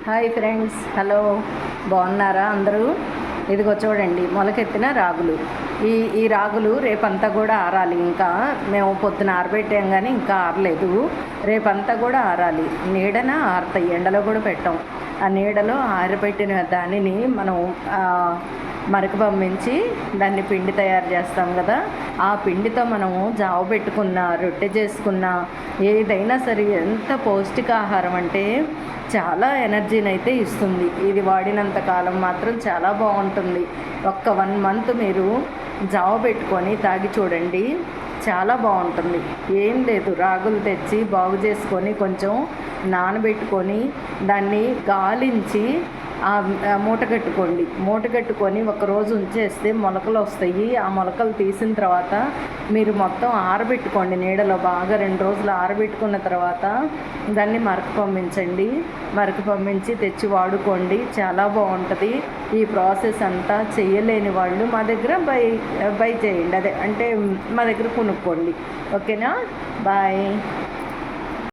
Hi friends, hello. బాగున్నారా అందరూ? ఇదిగో చూడండి, మొలకెత్తిన రాగులు. ఈ రాగులు రేపంతా కూడా ఆరాలి. ఇంకా మేము పొద్దున ఆరబెట్టాం కానీ ఇంకా ఆరలేదు. రేపంతా కూడా ఆరాలి. నీడన ఆరుతాయి, ఎండలో కూడా పెట్టాం. ఆ నీడలో ఆరబెట్టిన దానిని మనం మరక పంపించి దాన్ని పిండి తయారు చేస్తాం కదా. ఆ పిండితో మనము జావ పెట్టుకున్న, రొట్టె చేసుకున్న, ఏదైనా సరే ఎంత పౌష్టికాహారం అంటే చాలా ఎనర్జీని అయితే ఇస్తుంది. ఇది వాడినంత కాలం మాత్రం చాలా బాగుంటుంది. ఒక్క 1 మంత్ మీరు జావ పెట్టుకొని తాగి చూడండి, చాలా బాగుంటుంది. ఏం లేదు, రాగులు తెచ్చి బాగు చేసుకొని కొంచెం నానబెట్టుకొని దాన్ని గాలించి మూట కట్టుకొని ఒకరోజు ఉంచేస్తే మొలకలు వస్తాయి. ఆ మొలకలు తీసిన తర్వాత మీరు మొత్తం ఆరబెట్టుకోండి నీడలో. బాగా 2 రోజులు ఆరబెట్టుకున్న తర్వాత దాన్ని మరక పంపించి తెచ్చి వాడుకోండి. చాలా బాగుంటుంది. ఈ ప్రాసెస్ అంతా చేయలేని వాళ్ళు మా దగ్గర బై చేయండి. అంటే మా దగ్గర కొనుక్కోండి. ఓకేనా? బాయ్.